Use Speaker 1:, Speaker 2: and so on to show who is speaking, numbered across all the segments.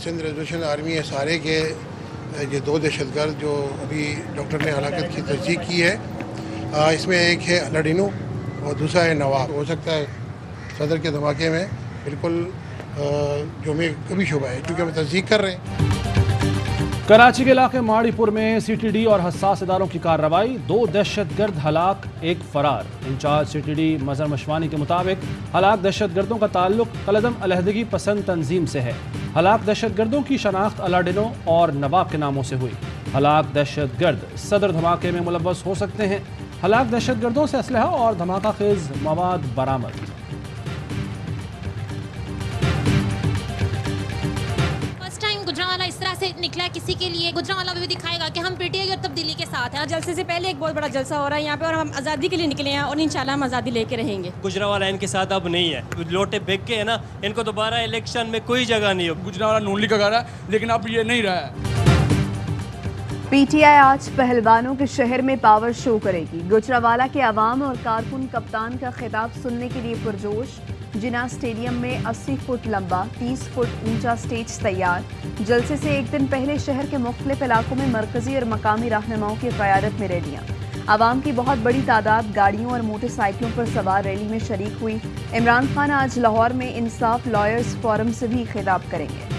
Speaker 1: Sindh resolution army SRA के ये 2 दहशतगर्द जो अभी डॉक्टर ने हलाकत की तस्दीक की है, इसमें एक है अलाडीनो और दूसरा है नवाब। हो सकता है सदर के धमाके में बिल्कुल जो में कभी शुबा है, क्योंकि हम तस्दीक कर रहे हैं।
Speaker 2: कराची के इलाके माड़ीपुर में CTD और हसास इदारों की कार्रवाई, 2 दहशतगर्द हलाक, 1 फरार। इंचार्ज CTD मजहर मशवानी के मुताबिक हलाक दहशतगर्दों का ताल्लुक कलदम अलहदगी पसंद तंजीम से है। हलाक दहशतगर्दों की शनाख्त अलाडिनो और नवाब के नामों से हुई। हलाक दहशतगर्द सदर धमाके में मुलव्वस हो सकते हैं। हलाक दहशतगर्दों से असलहा और धमाका खेज मवाद बरामद।
Speaker 3: गुजरांवाला इस तरह से निकला किसी के लिए, गुजरांवाला भी दिखाएगा कि हम PTI और तब्दीली के साथ हैं।
Speaker 4: जलसे से पहले एक बहुत बड़ा जलसा हो रहा है यहाँ पे और हम आज़ादी के लिए निकले हैं और इंशाल्लाह हम आज़ादी लेके रहेंगे।
Speaker 5: गुजरांवाला इनके साथ अब नहीं है, लोटे बेग के है ना, इनको दोबारा इलेक्शन में कोई जगह नहीं हो।
Speaker 6: गुजरांवाला नून लीग का रहा है, लेकिन अब ये नहीं रहा है।
Speaker 7: PTI आज पहलवानों के शहर में पावर शो करेगी। गुजरांवाला के अवाम और कारकुन कप्तान का खिताब सुनने के लिए पुरजोश। जिना स्टेडियम में 80 फुट लंबा 30 फुट ऊंचा स्टेज तैयार। जलसे से एक दिन पहले शहर के मुख्तलिफ इलाकों में मरकजी और मकामी रहनुमाओं की क़यादत में रैलियां। आवाम की बहुत बड़ी तादाद गाड़ियों और मोटरसाइकिलों पर सवार रैली में शरीक हुई। इमरान खान आज लाहौर में इंसाफ लॉयर्स फोरम से भी खिताब करेंगे।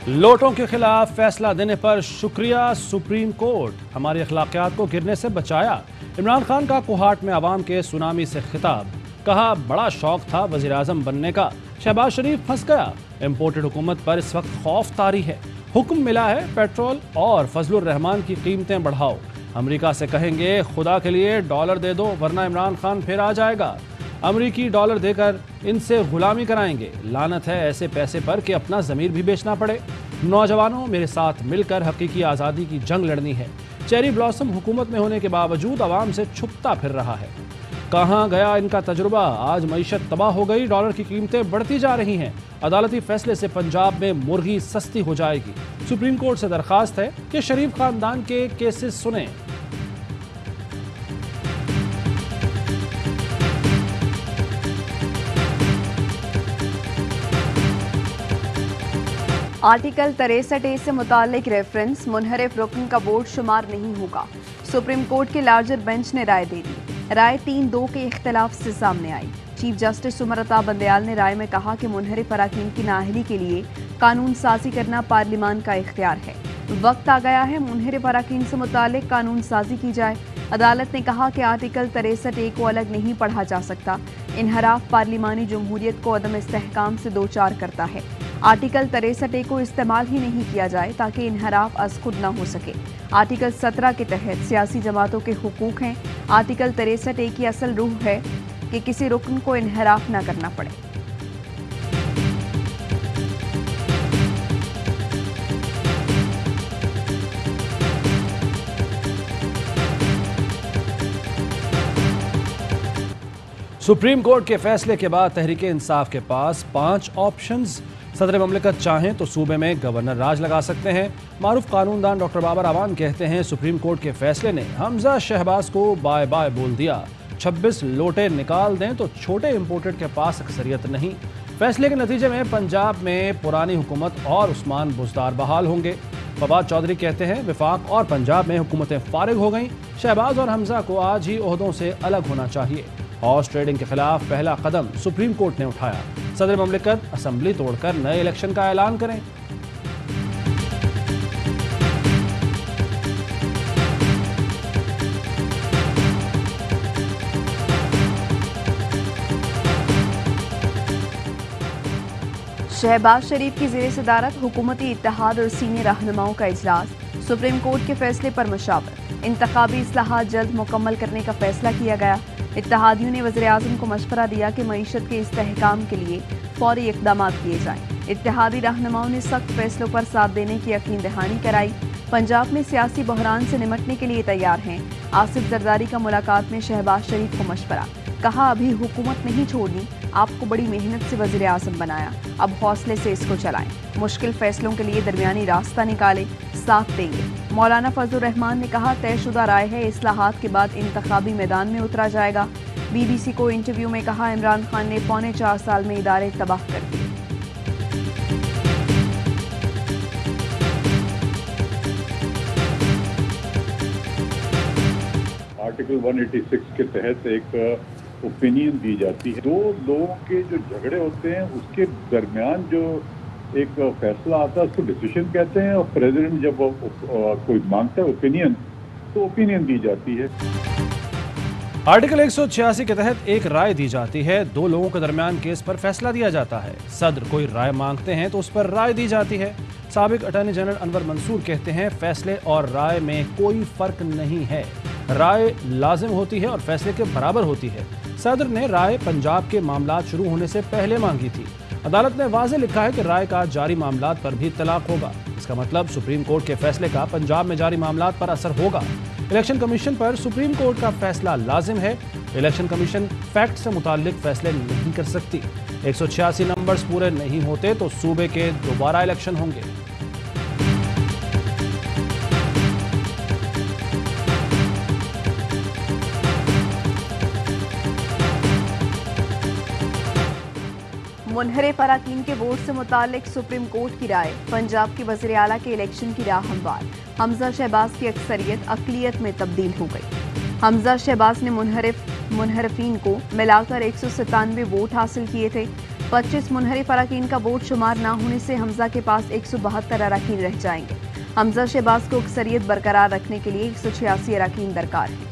Speaker 2: लोटों के खिलाफ फैसला देने पर शुक्रिया सुप्रीम कोर्ट, हमारी अखलाकियात को गिरने से बचाया। इमरान खान का कोहाट में आवाम के सुनामी से खिताब, कहा बड़ा शौक था वज़ीर आज़म बनने का, शहबाज शरीफ फंस गया। इम्पोर्टेड हुकूमत पर इस वक्त खौफ तारी है। हुक्म मिला है पेट्रोल और फजलुर रहमान की कीमतें बढ़ाओ। अमेरिका से कहेंगे खुदा के लिए डॉलर दे दो वरना इमरान खान फिर आ जाएगा। अमेरिकी डॉलर देकर इनसे गुलामी कराएंगे। लानत है ऐसे पैसे पर कि अपना ज़मीर भी बेचना पड़े। नौजवानों, मेरे साथ मिलकर हकीकी आज़ादी की जंग लड़नी है। चेरी ब्लॉसम हुकूमत में होने के बावजूद आवाम से छुपता फिर रहा है। कहाँ गया इनका तजुर्बा? आज मईशत तबाह हो गई, डॉलर की कीमतें बढ़ती जा रही हैं। अदालती फैसले से पंजाब में मुर्गी सस्ती हो जाएगी। सुप्रीम कोर्ट से दरखास्त है कि शरीफ खानदान के केसेस सुने।
Speaker 7: आर्टिकल 63A से मुतालिक रेफरेंस मुनहरिफ रुकन का वोट शुमार नहीं होगा। सुप्रीम कोर्ट के लार्जर बेंच ने राय दे दी। राय 3-2 के इख्तलाफ से सामने आई। चीफ जस्टिस उमर अता बंदयाल ने राय में कहा कि मुनहरिफ अराकीन की नाअहली के लिए कानून साजी करना पार्लियामान का इख्तियार है। वक्त आ गया है मुनहरिफ अराकीन से मुतालिक कानून साजी की जाए। अदालत ने कहा कि आर्टिकल 63A को अलग नहीं पढ़ा जा सकता। इन्हराफ पार्लिमानी जमहूरियत को अदम इस्तेहकाम से दो चार करता है। आर्टिकल 63A को इस्तेमाल ही नहीं किया जाए ताकि इन्हराफ अज खुद न हो सके। आर्टिकल 17 के तहत सियासी जमातों के हुकूक हैं। आर्टिकल 63A की असल रूह है कि किसी रुकन को इन्हराफ न करना पड़े।
Speaker 2: सुप्रीम कोर्ट के फैसले के बाद तहरीक इंसाफ के पास 5 ऑप्शंस। सदर ममलिकत चाहें तो सूबे में गवर्नर राज लगा सकते हैं। मारूफ कानूनदान डॉक्टर बाबर अवान कहते हैं सुप्रीम कोर्ट के फैसले ने हमजा शहबाज को बाय बाय बोल दिया। 26 लोटे निकाल दें तो छोटे इंपोर्टेड के पास अक्सरियत नहीं। फैसले के नतीजे में पंजाब में पुरानी हुकूमत और उस्मान बुज़दार बहाल होंगे। फवाद चौधरी कहते हैं विफाक और पंजाब में हुकूमतें फारिग हो गईं। शहबाज और हमजा को आज ही ओहदों से अलग होना चाहिए। हॉर्स ट्रेडिंग के खिलाफ पहला कदम सुप्रीम कोर्ट ने उठाया। सदर ममलिकत असेंबली तोड़कर नए इलेक्शन का ऐलान करें।
Speaker 7: शहबाज शरीफ की ज़ेर सदारत हुकूमती इत्तेहाद और सीनियर रहनुमाओं का इजलास। सुप्रीम कोर्ट के फैसले पर मशावरत। इंतखाबी इस्लाहात जल्द मुकम्मल करने का फैसला किया गया। इत्तेहादियों ने वज़ीर आज़म को मशवरा दिया कि मईशत के इस्तेहकाम के लिए फौरी इक़दाम किए जाएं। इत्तेहादी रहनुमाओं ने सख्त फैसलों पर साथ देने की यकीन दहानी कराई। पंजाब में सियासी बहरान से निमटने के लिए तैयार हैं। आसिफ जरदारी का मुलाकात में शहबाज शरीफ को मशवरा, कहा अभी हुकूमत नहीं छोड़नी, आपको बड़ी मेहनत से वज़ीर आज़म बनाया, अब हौसले से इसको चलाएं। मुश्किल फैसलों के लिए दरमियानी रास्ता निकालें, साथ देंगे। मौलाना फजलुर रहमान ने कहा तयशुदा राय है इस्लाहात के बाद इंतखाबी मैदान में उतरा जाएगा। बीबीसी को इंटरव्यू में कहा, इमरान खान ने 4.25 साल में इदारे तबाह कर दिए।
Speaker 8: आर्टिकल 186 के तहत एक ओपिनियन दी जाती है। दो लोगों के जो झगड़े होते हैं उसके दरमियान जो एक फैसला आता है उसको डिसीजन कहते हैं, और प्रेसिडेंट जब कोई मांगता है ओपिनियन तो ओपिनियन दी जाती है।
Speaker 2: आर्टिकल 186 के तहत एक राय दी जाती है, दो लोगों के दरमियान केस पर फैसला दिया जाता है। सदर कोई राय मांगते हैं तो उस पर राय दी जाती है। साबिक अटॉर्नी जनरल अनवर मंसूर कहते हैं, फैसले और राय में कोई फर्क नहीं है, राय लाजिम होती है और फैसले के बराबर होती है। सदर ने राय पंजाब के मामलात शुरू होने से पहले मांगी थी। अदालत ने वाज़ेह लिखा है कि राय का जारी मामलात पर भी तलाक होगा। इसका मतलब सुप्रीम कोर्ट के फैसले का पंजाब में जारी मामलात पर असर होगा। इलेक्शन कमीशन पर सुप्रीम कोर्ट का फैसला लाजिम है। इलेक्शन कमीशन फैक्ट से मुताल्लिक फैसले नहीं कर सकती। 186 नंबर्स पूरे नहीं होते तो सूबे के दोबारा इलेक्शन होंगे।
Speaker 7: मुनहरिफ अरकान के वोट से मुतालिक सुप्रीम कोर्ट की राय, पंजाब के वज़ीर आला के इलेक्शन की राह हमवार। हमजा शहबाज की अक्सरियत अक़लियत में तब्दील हो गई। हमजा शहबाज ने मुनहरिफीन को मिलाकर 197 वोट हासिल किए थे। 25 मुनहरिफ अरकान का वोट शुमार न होने से हमजा के पास 172 अरकान रह जाएंगे। हमजा शहबाज को अक्सरियत बरकरार रखने के लिए 186 अरकान दरकार है।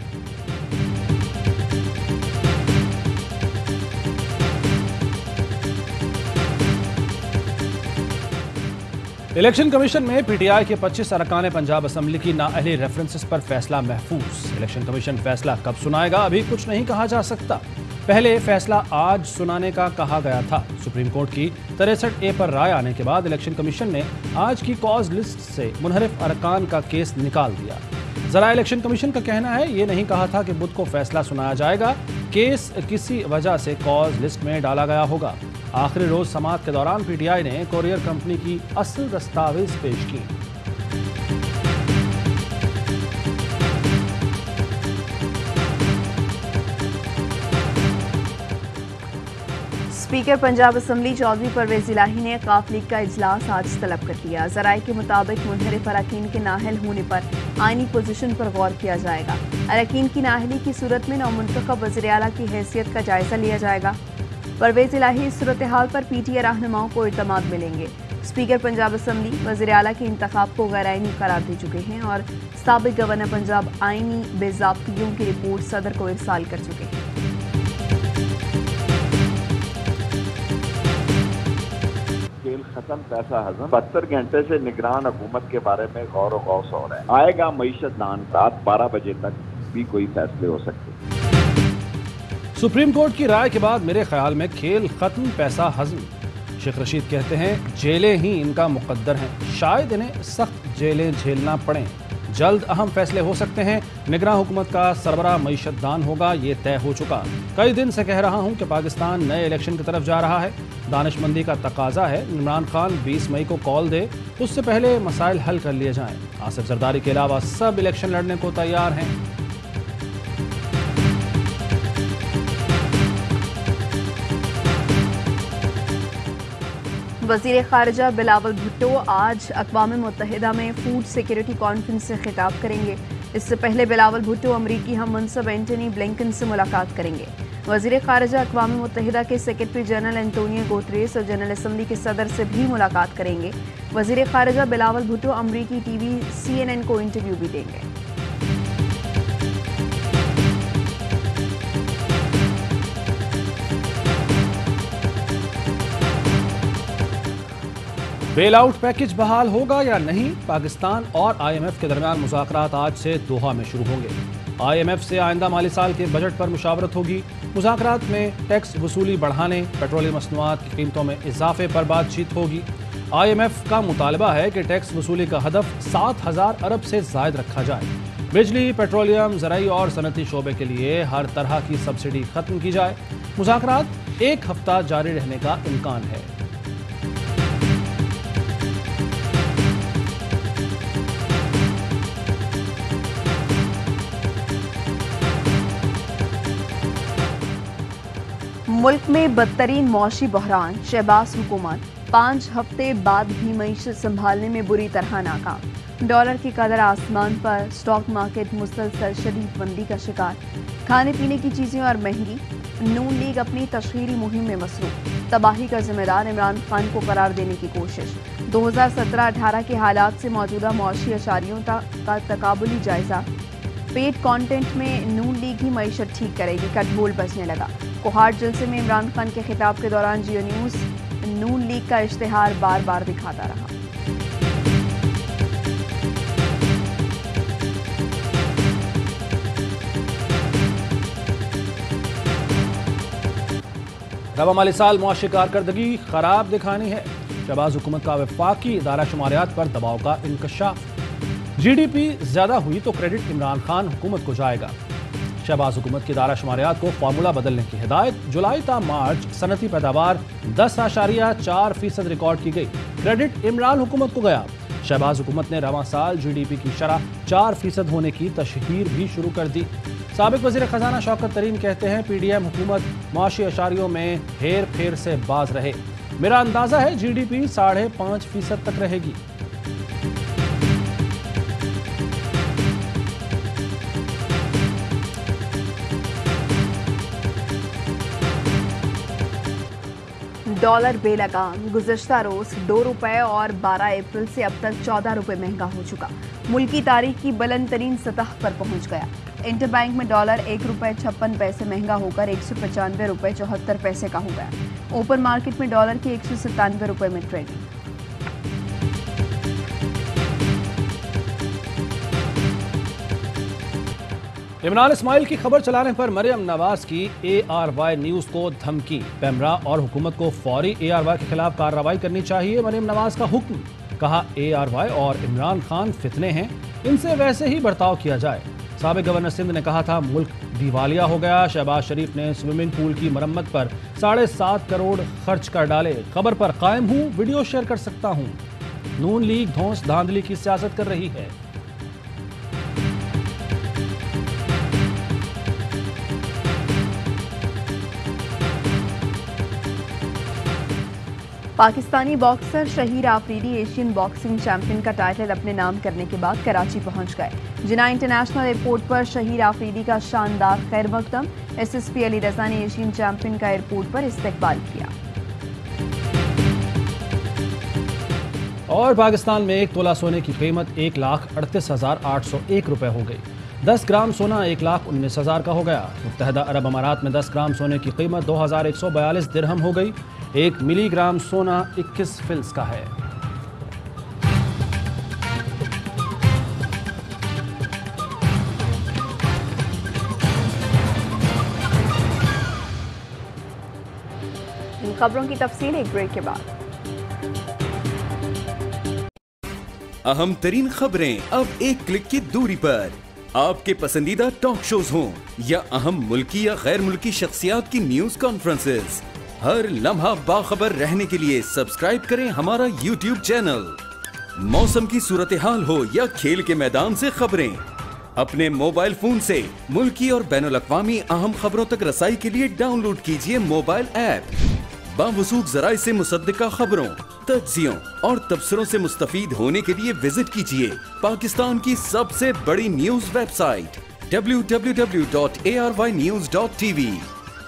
Speaker 2: इलेक्शन कमीशन में पीटीआई के 25 अरकान पंजाब असम्बली की नाअहली रेफरेंसेस पर फैसला महफूज। इलेक्शन कमीशन फैसला कब सुनाएगा अभी कुछ नहीं कहा जा सकता। पहले फैसला आज सुनाने का कहा गया था। सुप्रीम कोर्ट की 63A पर राय आने के बाद इलेक्शन कमीशन ने आज की कॉज लिस्ट से मुनहरिफ अरकान का केस निकाल दिया। जरा इलेक्शन कमीशन का कहना है ये नहीं कहा था कि बुध को फैसला सुनाया जाएगा, केस किसी वजह से कॉज लिस्ट में डाला गया होगा। आखिरी रोज समाअत के दौरान पीटीआई ने कोरियर कंपनी की असल दस्तावेज पेश की।
Speaker 7: स्पीकर पंजाब असम्बली चौधरी परवेज इलाही ने काफ लीग का इजलास आज तलब कर दिया। जराये के मुताबिक मुनहरिफ अरकान के नाअहल होने पर आईनी पोजीशन पर गौर किया जाएगा। अरकान की नाअहली की सूरत में नौमुंतखब वज़ीर आला की हैसियत का जायजा लिया जाएगा। परवेज इलाही इस सूरत हाल पर पीटीआई रहनुमाओं को इत्मीनान मिलेंगे। स्पीकर पंजाब असम्बली वज़ीर आला के इंतखाब को गैर आईनी करार दे चुके हैं और साबिक गवर्नर पंजाब आईनी बेज़ाब्तियों की रिपोर्ट सदर को इरसाल कर चुके हैं।
Speaker 9: खेल खत्म पैसा हजम, 72 घंटे से निगरान हुकूमत के बारे में गौर व गौस हो रहा है। आएगा मईशत दान, रात 12 बजे तक भी कोई फैसले हो सकते।
Speaker 2: सुप्रीम कोर्ट की राय के बाद मेरे ख्याल में खेल खत्म पैसा हजम। शेख रशीद कहते हैं जेलें ही इनका मुकद्दर हैं, शायद इन्हें सख्त जेलें झेलना पड़ें। जल्द अहम फैसले हो सकते हैं। निगरान हुकूमत का सरबराह मईशत दान होगा, ये तय हो चुका। कई दिन से कह रहा हूं कि पाकिस्तान नए इलेक्शन की तरफ जा रहा है। दानिशमंदी का तकाजा है इमरान खान 20 मई को कॉल दे, उससे पहले मसाइल हल कर लिए जाएं। आसिफ जरदारी के अलावा सब इलेक्शन लड़ने को तैयार हैं।
Speaker 7: वज़ीर ख़ारिजा बिलावल भुट्टो आज अक़वाम मुत्तहिदा में फूड सिक्योरिटी कॉन्फ्रेंस से खिताब करेंगे। इससे पहले बिलावल भुट्टो अमरीकी हम मनसब एंटनी ब्लिंकन से मुलाकात करेंगे। वज़ीर ख़ारिजा अक़वाम मुत्तहिदा के सेक्रेटरी जनरल एंटोनियो गुतेरेस और जनरल असम्बली के सदर से भी मुलाकात करेंगे। वज़ीर ख़ारिजा बिलावल भुट्टो अमरीकी टीवी CNN को इंटरव्यू भी देंगे।
Speaker 2: बेल आउट पैकेज बहाल होगा या नहीं? पाकिस्तान और IMF के दरमियान मुज़ाकरात आज से दोहा में शुरू होंगे। IMF से आइंदा माली साल के बजट पर मुशावरत होगी। मुज़ाकरात में टैक्स वसूली बढ़ाने, पेट्रोलियम मसनूआत की कीमतों में इजाफे पर बातचीत होगी। IMF का मुतालबा है कि टैक्स वसूली का हदफ 7,000 अरब से ज़ायद रखा जाए। बिजली, पेट्रोलियम, ज़राई और सनती शोबे के लिए हर तरह की सब्सिडी खत्म की जाए। मुज़ाकरात 1 हफ्ता जारी रहने का इम्कान है।
Speaker 7: मुल्क में बदतरीन मौशी बहरान, शहबाज हुकूमत 5 हफ्ते बाद भी मईशत संभालने में बुरी तरह नाकाम। डॉलर की कदर आसमान पर, स्टॉक मार्केट मुसलसल शदीद मंदी का शिकार, खाने पीने की चीज़ें और महंगी। नून लीग अपनी तशहीरी मुहिम में मसरूफ, तबाही का जिम्मेदार इमरान खान को करार देने की कोशिश। 2017-18 के हालात से मौजूदा मौशी अशारियों का तकाबुली जायजा। पेड कंटेंट में नून लीग ही मईशत ठीक करेगी का ढोल बजने लगा। कोहाट जलसे में इमरान खान के खिताब के दौरान जियो न्यूज़ नून लीग का इश्तिहार बार बार दिखाता रहा।
Speaker 2: रवा माली साल मुआशी कारकर्दगी खराब दिखानी है। शहबाज हुकूमत का वफाकी इदारा शुमारियात पर दबाव का इंकशाफ। GDP ज्यादा हुई तो क्रेडिट इमरान खान हुकूमत को जाएगा। शहबाज हुकूमत की इदारा शुमारियात को फार्मूला बदलने की हिदायत। जुलाई ta मार्च सनती पैदावार 10.4% रिकॉर्ड की गई, क्रेडिट इमरान हुकूमत को गया। शहबाज हुकूमत ने रवां साल GDP की शरह 4% होने की तशहीर भी शुरू कर दी। साबिक वज़ीर खजाना शौकत तरीन कहते हैं PDM हुकूमत मुआशी अशारियों में हेर फेर से बाज रहे। मेरा अंदाजा है GDP 5.5% तक रहेगी।
Speaker 7: डॉलर बेलगाम गुज़श्ता रोज 2 रुपए और 12 अप्रैल से अब तक 14 रुपए महंगा हो चुका। मुल्क की तारीख की बुलंद तरीन सतह पर पहुंच गया। इंटरबैंक में डॉलर 1 रुपए 56 पैसे महंगा होकर 195 रुपए 74 पैसे का हो गया। ओपन मार्केट में डॉलर की 197 रुपए में ट्रेडिंग।
Speaker 2: इमरान इस्माइल की खबर चलाने पर मरियम नवाज की ARY न्यूज को धमकी। पैमरा और हुकूमत को फौरी ARY के खिलाफ कार्रवाई करनी चाहिए, मरियम नवाज का हुक्म। कहा ARY और इमरान खान फितने हैं, इनसे वैसे ही बर्ताव किया जाए। साबिक गवर्नर सिंध ने कहा था मुल्क दिवालिया हो गया। शहबाज शरीफ ने स्विमिंग पूल की मरम्मत पर 7.5 करोड़ खर्च कर डाले। खबर पर कायम हूँ, वीडियो शेयर कर सकता हूँ। नून लीग धौंस धांधली की सियासत कर रही है।
Speaker 7: Pakistani boxer Shaheer Afridi Asian boxing champion का टाइटल अपने नाम करने के बाद कराची पहुंच गए। जिना इंटरनेशनल एयरपोर्ट पर शहीर आफरीदी का शानदार खैर मकदम। SSP अली रजा ने एशियन चैंपियन का एयरपोर्ट पर इस्तकबाल किया।
Speaker 2: और पाकिस्तान में 1 तोला सोने की कीमत 1,38,801 रुपए हो गई। 10 ग्राम सोना 1,19,000 का हो गया। मुत्तहदा अरब अमारात में 10 ग्राम सोने की कीमत 2,142 दिरहम हो गई। 1 मिलीग्राम सोना 21 फिल्स का है।
Speaker 7: इन खबरों की तफसील एक ब्रेक के बाद।
Speaker 10: अहम तरीन खबरें अब एक क्लिक की दूरी पर। आपके पसंदीदा टॉक शोज हों या अहम मुल्की या गैर मुल्की शख्सियात की न्यूज कॉन्फ्रेंसेस, हर लम्हा बाखबर रहने के लिए सब्सक्राइब करें हमारा YouTube चैनल। मौसम की सूरत हाल हो या खेल के मैदान से खबरें, अपने मोबाइल फोन से मुल्की और बैनुल-अक़वामी अहम खबरों तक रसाई के लिए डाउनलोड कीजिए मोबाइल ऐप। बावसूख ज़राए से मुसद्दिका खबरों, तज्ज़ियों और तबसरों से मुस्तफीद होने के लिए विजिट कीजिए पाकिस्तान की सबसे बड़ी न्यूज वेबसाइट www.arYnews.tv।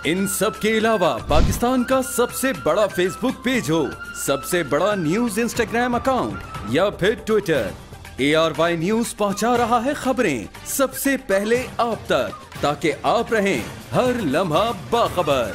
Speaker 10: इन सब के अलावा पाकिस्तान का सबसे बड़ा फेसबुक पेज हो, सबसे बड़ा न्यूज इंस्टाग्राम अकाउंट या फिर ट्विटर, ARY न्यूज पहुंचा रहा है खबरें सबसे पहले आप तक, ताकि आप रहें हर लम्हा बाखबर।